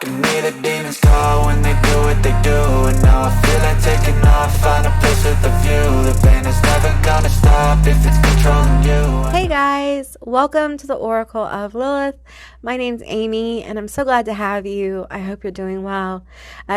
to me the demons call when they do what they do. And now I feel like taking off, find a place with a view. The pain is never gonna stop if it's controlling you. Hey guys, welcome to the Oracle of Lilith. My name's Amy and I'm so glad to have you. I hope you're doing well.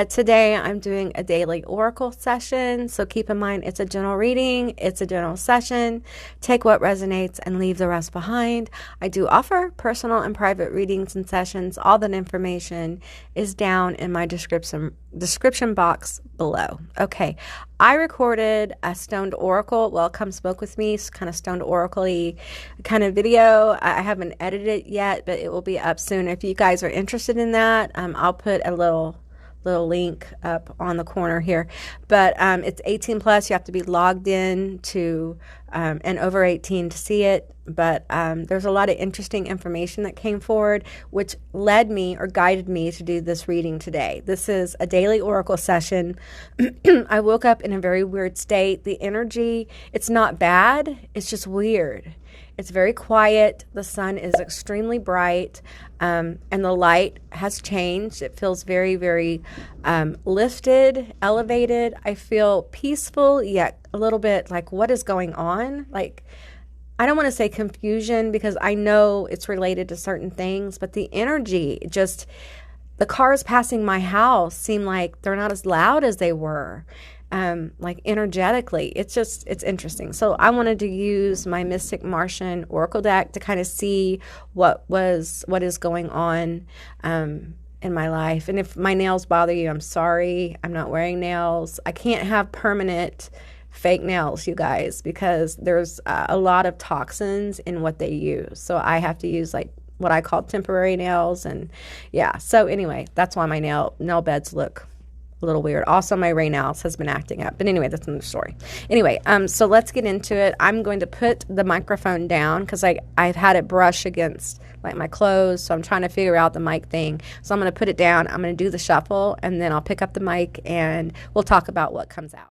Today I'm doing a daily Oracle session, so keep in mind it's a general reading, it's a general session. Take what resonates and leave the rest behind. I do offer personal and private readings and sessions. All that information is down in my description box below. Okay, I recorded a stoned oracle. Well, come smoke with me, kind of stoned oracle-y kind of video. I haven't edited it yet, but it will be up soon. If you guys are interested in that, I'll put a little link up on the corner here. But it's 18 plus. You have to be logged in to and over 18 to see it. But there's a lot of interesting information that came forward, which led me or guided me to do this reading today. This is a daily oracle session. I woke up in a very weird state. The energy, it's not bad. It's just weird. It's very quiet. The sun is extremely bright, and the light has changed. It feels very, very lifted, elevated. I feel peaceful, yet a little bit like, what is going on? Like, I don't want to say confusion because I know it's related to certain things, but the energy, just the cars passing my house seem like they're not as loud as they were. Like energetically, it's interesting. So I wanted to use my Mystic Martian Oracle deck to kind of see what is going on in my life. And if my nails bother you, I'm sorry. I'm not wearing nails. I can't have permanent fake nails, you guys, because there's a lot of toxins in what they use. So I have to use like what I call temporary nails. And yeah, so anyway, that's why my nail beds look a little weird. Also, my Ray Nails has been acting up. But anyway, that's another story. Anyway, so let's get into it. I'm going to put the microphone down because I've had it brush against like my clothes, so I'm trying to figure out the mic thing. So I'm going to put it down. I'm going to do the shuffle, and then I'll pick up the mic, and we'll talk about what comes out.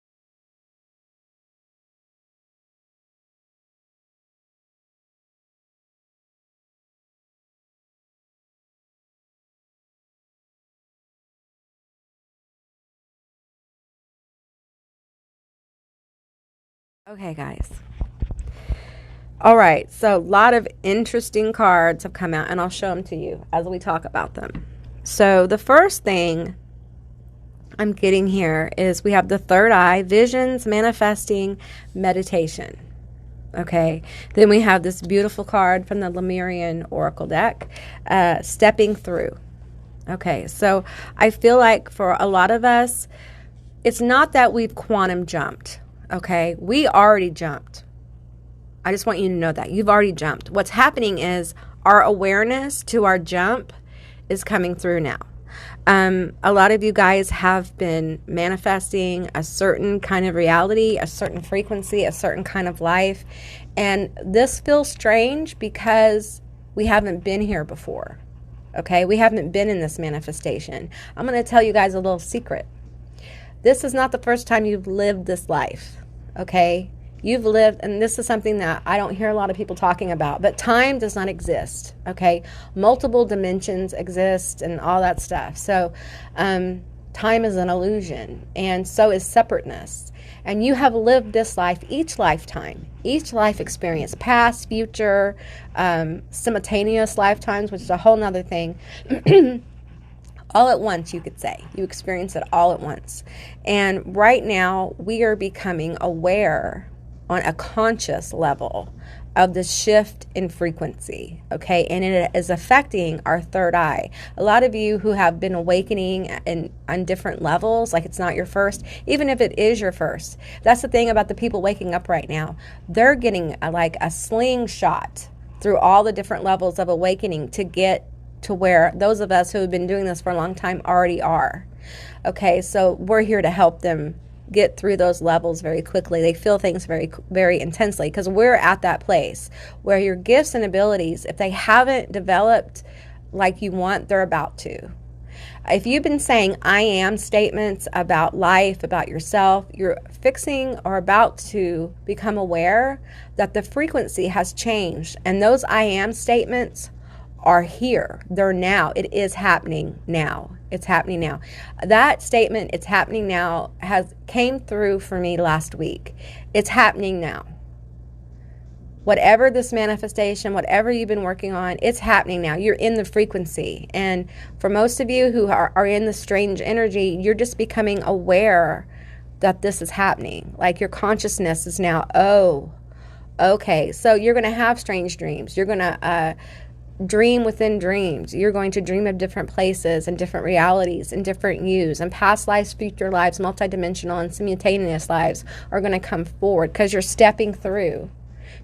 Okay, guys. All right, so a lot of interesting cards have come out, and I'll show them to you as we talk about them. So the first thing I'm getting here is we have the third eye, visions, manifesting, meditation. Okay, then we have this beautiful card from the Lemurian Oracle deck, stepping through. Okay, so I feel like for a lot of us, it's not that we've quantum jumped. Okay, we already jumped. I just want you to know that. You've already jumped. What's happening is our awareness to our jump is coming through now. A lot of you guys have been manifesting a certain kind of reality, a certain frequency, a certain kind of life. And this feels strange because we haven't been here before. Okay, we haven't been in this manifestation. I'm going to tell you guys a little secret. This is not the first time you've lived this life, okay? You've lived, and this is something that I don't hear a lot of people talking about, but time does not exist, okay? Multiple dimensions exist and all that stuff. So time is an illusion, and so is separateness. And you have lived this life, each lifetime, each life experience, past, future, simultaneous lifetimes, which is a whole nother thing. All at once, you could say. You experience it all at once. And right now, we are becoming aware on a conscious level of the shift in frequency, okay? And it is affecting our third eye. A lot of you who have been awakening on different levels, like it's not your first, even if it is your first. That's the thing about the people waking up right now. They're getting like a slingshot through all the different levels of awakening to get to where those of us who have been doing this for a long time already are. Okay, so we're here to help them get through those levels very quickly. They feel things very, very intensely because we're at that place where your gifts and abilities, if they haven't developed like you want, they're about to. If you've been saying I am statements about life, about yourself, you're fixing or about to become aware that the frequency has changed, and those I am statements are here. They're now. It is happening now. It's happening now. That statement, it's happening now, came through for me last week. It's happening now. Whatever this manifestation, whatever you've been working on, it's happening now. You're in the frequency. And for most of you who are in the strange energy, you're just becoming aware that this is happening. Like your consciousness is now, oh, okay. So you're going to have strange dreams. You're going to dream within dreams. You're going to dream of different places and different realities and different yous, and past lives, future lives, multidimensional and simultaneous lives are going to come forward because you're stepping through.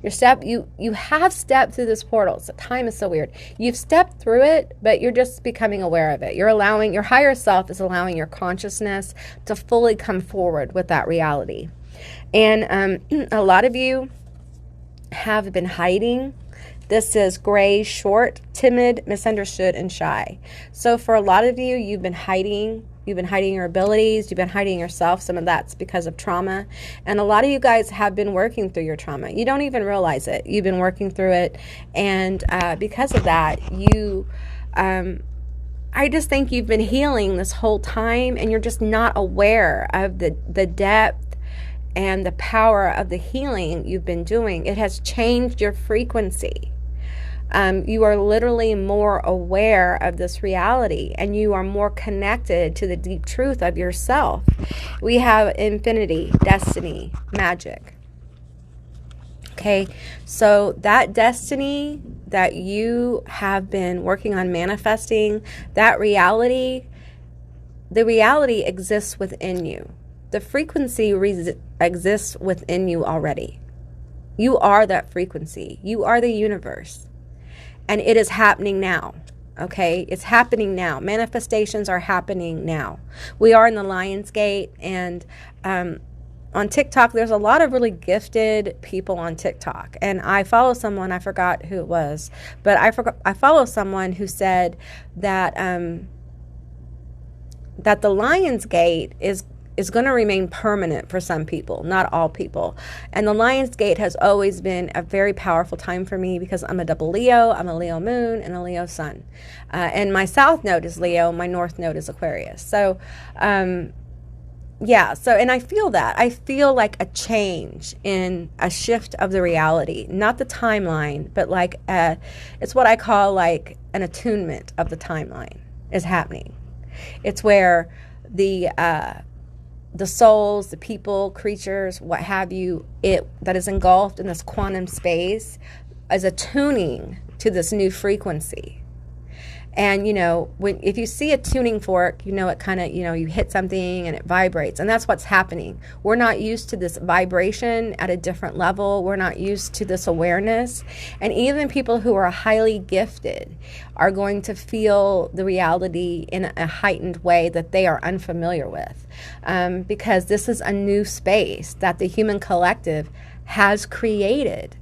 You have stepped through this portal. So time is so weird. You've stepped through it, but you're just becoming aware of it. You're allowing, your higher self is allowing your consciousness to fully come forward with that reality. And a lot of you have been hiding. This is gray, short, timid, misunderstood, and shy. So for a lot of you, you've been hiding. You've been hiding your abilities. You've been hiding yourself. Some of that's because of trauma. And a lot of you guys have been working through your trauma. You don't even realize it. You've been working through it. And because of that, I just think you've been healing this whole time, and you're just not aware of the depth and the power of the healing you've been doing. It has changed your frequency. You are literally more aware of this reality, and you are more connected to the deep truth of yourself. We have infinity, destiny, magic. Okay, so that destiny that you have been working on manifesting, that reality, the reality exists within you. The frequency exists within you already. You are that frequency. You are the universe. And it is happening now, okay? It's happening now. Manifestations are happening now. We are in the Lion's Gate, and on TikTok, there's a lot of really gifted people on TikTok. And I follow someone, I forgot who it was, but I follow someone who said that that the Lion's Gate is going to remain permanent for some people, not all people. And the Lion's Gate has always been a very powerful time for me because I'm a double Leo, I'm a Leo moon, and a Leo sun. And my south node is Leo, my north node is Aquarius. So, yeah, so, and I feel that. I feel like a change in a shift of the reality, not the timeline, but like it's what I call like an attunement of the timeline is happening. It's where the souls, the people, creatures, what have you, that is engulfed in this quantum space is attuning to this new frequency. And, if you see a tuning fork, it kind of, you hit something and it vibrates. And that's what's happening. We're not used to this vibration at a different level. We're not used to this awareness. And even people who are highly gifted are going to feel the reality in a heightened way that they are unfamiliar with. Because this is a new space that the human collective has created.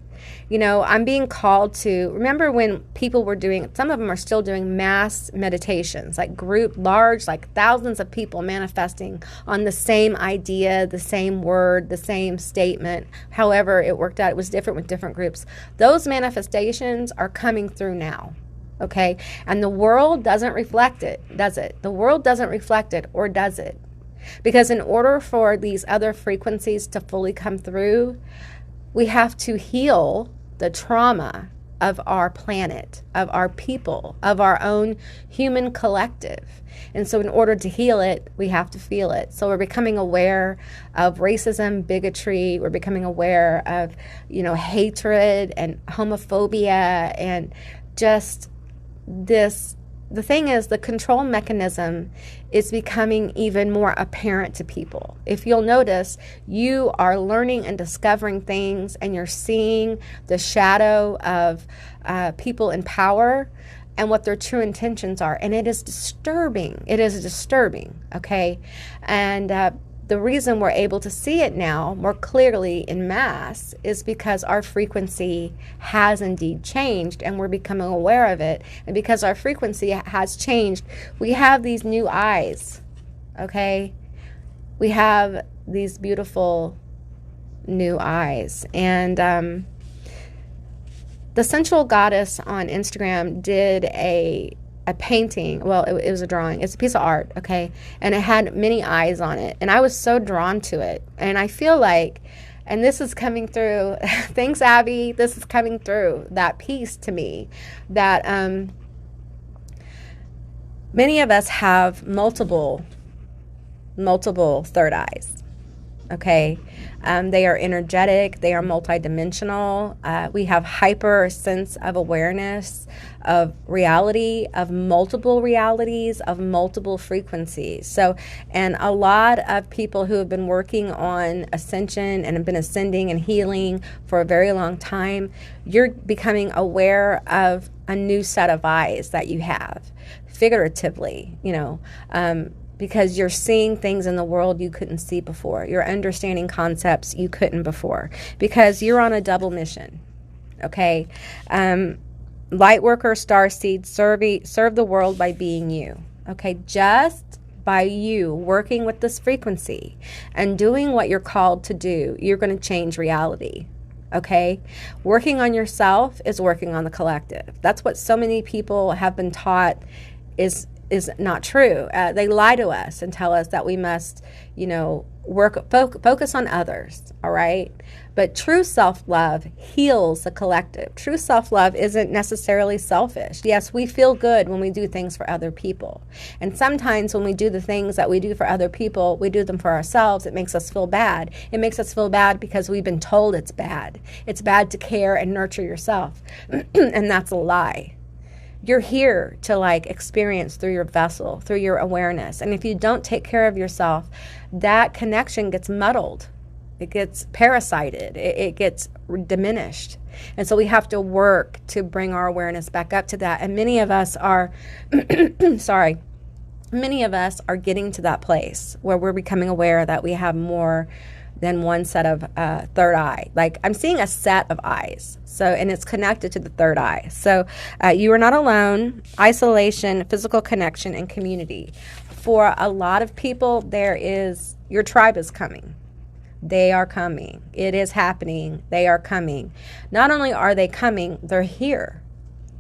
I'm being called to, remember when people were doing, some of them are still doing mass meditations, like large, like thousands of people manifesting on the same idea, the same word, the same statement, however it worked out. It was different with different groups. Those manifestations are coming through now, okay? And the world doesn't reflect it, does it? The world doesn't reflect it, or does it? Because in order for these other frequencies to fully come through, we have to heal the trauma of our planet, of our people, of our own human collective. And so in order to heal it, we have to feel it. So we're becoming aware of racism, bigotry. We're becoming aware of, hatred and homophobia and just this. The thing is, the control mechanism is becoming even more apparent to people. If you'll notice, you are learning and discovering things, and you're seeing the shadow of people in power and what their true intentions are. And it is disturbing. It is disturbing, okay? And the reason we're able to see it now more clearly in mass is because our frequency has indeed changed, and we're becoming aware of it. And because our frequency has changed, we have these new eyes, okay? We have these beautiful new eyes. And the Sensual Goddess on Instagram did a a painting. Well, it was a drawing. It's a piece of art, okay? And it had many eyes on it. And I was so drawn to it. And I feel like, and this is coming through, thanks, Abby, this is coming through, that piece to me, that many of us have multiple third eyes. Okay, they are energetic, they are multidimensional. We have hyper sense of awareness of reality, of multiple realities, of multiple frequencies. So, and a lot of people who have been working on ascension and have been ascending and healing for a very long time, you're becoming aware of a new set of eyes that you have, figuratively, because you're seeing things in the world you couldn't see before. You're understanding concepts you couldn't before, because you're on a double mission, okay? Lightworker, starseed, serve the world by being you, okay? Just by you working with this frequency and doing what you're called to do, you're going to change reality, okay? Working on yourself is working on the collective. That's what so many people have been taught is not true. They lie to us and tell us that we must, focus on others, all right? But true self-love heals the collective. True self-love isn't necessarily selfish. Yes, we feel good when we do things for other people. And sometimes when we do the things that we do for other people, we do them for ourselves. It makes us feel bad. It makes us feel bad because we've been told it's bad. It's bad to care and nurture yourself. And that's a lie. You're here to experience through your vessel, through your awareness. And if you don't take care of yourself, that connection gets muddled. It gets parasited. It gets diminished. And so we have to work to bring our awareness back up to that. And many of us are, many of us are getting to that place where we're becoming aware that we have more than one set of third eye. I'm seeing a set of eyes. So, and it's connected to the third eye. So you are not alone. Isolation, physical connection, and community. For a lot of people, your tribe is coming. They are coming. It is happening. They are coming. Not only are they coming, they're here.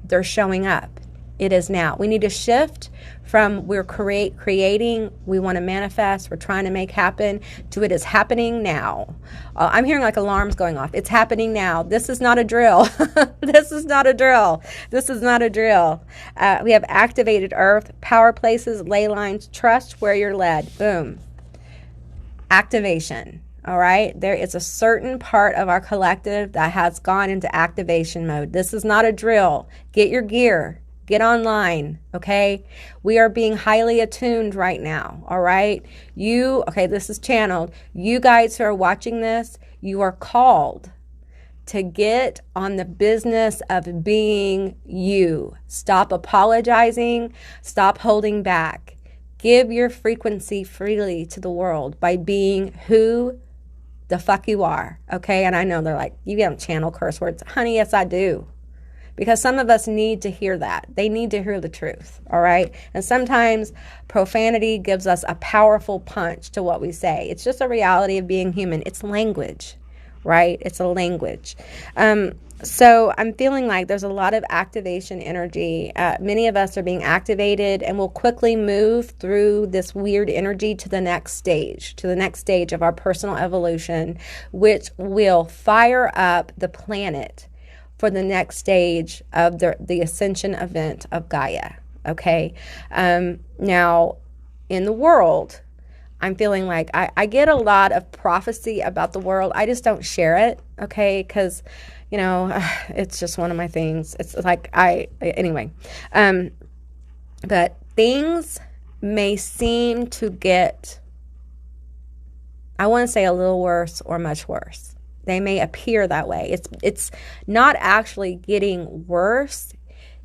They're showing up. It is now. We need to shift from we're creating, we want to manifest, we're trying to make happen, to it is happening now. I'm hearing alarms going off. It's happening now. This is not a drill. This is not a drill. This is not a drill. We have activated earth, power places, ley lines, trust where you're led. Boom. Activation. All right. There is a certain part of our collective that has gone into activation mode. This is not a drill. Get your gear. Get online, okay? We are being highly attuned right now, all right? This is channeled. You guys who are watching this, you are called to get on the business of being you. Stop apologizing. Stop holding back. Give your frequency freely to the world by being who the fuck you are, okay? And I know they're like, you don't channel curse words. Honey, yes, I do. Because some of us need to hear that. They need to hear the truth, all right? And sometimes profanity gives us a powerful punch to what we say. It's just a reality of being human. It's language, right? It's a language. So I'm feeling like there's a lot of activation energy. Many of us are being activated, and we'll quickly move through this weird energy to the next stage of our personal evolution, which will fire up the planet for the next stage of the ascension event of Gaia, okay? Now, in the world, I'm feeling like I get a lot of prophecy about the world. I just don't share it, okay? Because, it's just one of my things. It's anyway. But things may seem to get, I want to say a little worse or much worse. They may appear that way. It's not actually getting worse.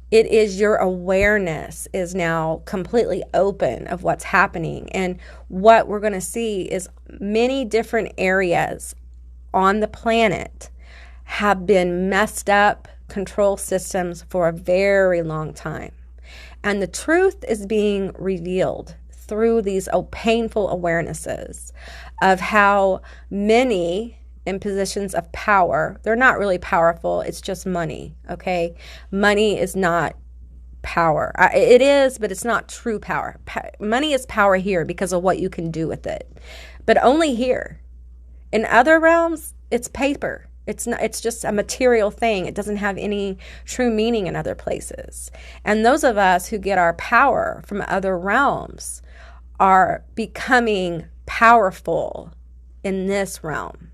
It is your awareness is now completely open of what's happening. And what we're going to see is many different areas on the planet have been messed up control systems for a very long time. And the truth is being revealed through these painful awarenesses of how many in positions of power, they're not really powerful, it's just money, okay? Money is not power. It is, but it's not true power. Money is power here because of what you can do with it, but only here. In other realms, it's paper. It's not, it's just a material thing. It doesn't have any true meaning in other places. And those of us who get our power from other realms are becoming powerful in this realm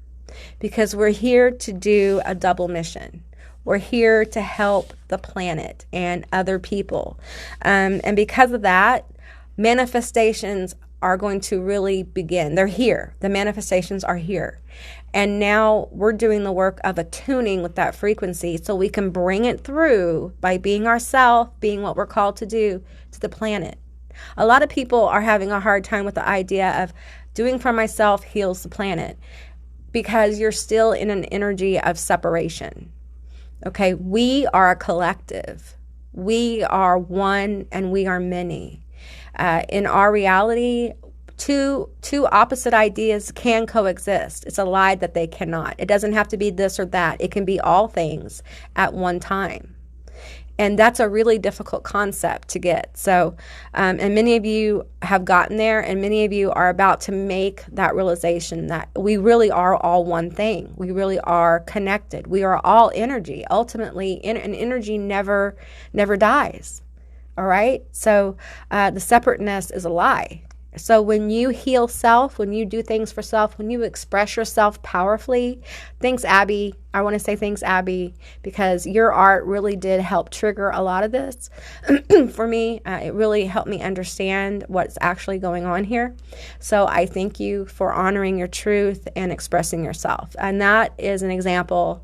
because we're here to do a double mission. We're here to help the planet and other people. And because of that, manifestations are going to really begin. They're here. The manifestations are here. And now we're doing the work of attuning with that frequency so we can bring it through by being ourselves, being what we're called to do to the planet. A lot of people are having a hard time with the idea of doing for myself heals the planet because you're still in an energy of separation. Okay, we are a collective. We are one and we are many. In our reality, two opposite ideas can coexist. It's a lie that they cannot. It doesn't have to be this or that. It can be all things at one time. And that's a really difficult concept to get. So, and many of you have gotten there, and many of you are about to make that realization that we really are all one thing. We really are connected. We are all energy. Ultimately, and energy never dies. All right? So the separateness is a lie. So when you heal self, when you do things for self, when you express yourself powerfully, thanks, Abby. I want to say thanks, Abby, because your art really did help trigger a lot of this for me. It really helped me understand what's actually going on here. So I thank you for honoring your truth and expressing yourself. And that is an example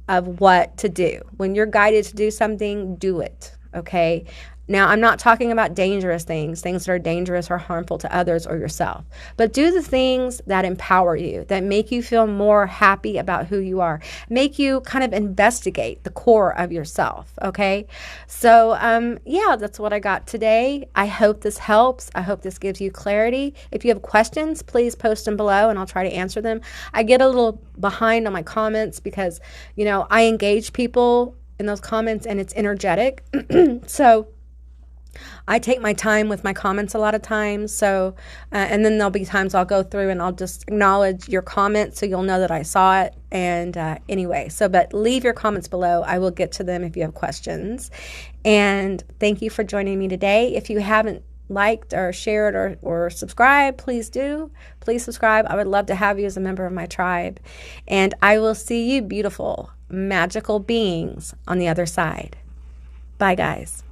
of what to do. When you're guided to do something, do it. Okay? Now, I'm not talking about dangerous things that are dangerous or harmful to others or yourself, but do the things that empower you, that make you feel more happy about who you are, make you kind of investigate the core of yourself, okay? So, yeah, that's what I got today. I hope this helps. I hope this gives you clarity. If you have questions, please post them below and I'll try to answer them. I get a little behind on my comments because, you know, I engage people in those comments and it's energetic. So I take my time with my comments a lot of times. So, and then there'll be times I'll go through and I'll just acknowledge your comments so you'll know that I saw it. And anyway, but leave your comments below. I will get to them if you have questions. And thank you for joining me today. If you haven't liked or shared or subscribed, please do. Please subscribe. I would love to have you as a member of my tribe. And I will see you beautiful, magical beings on the other side. Bye, guys.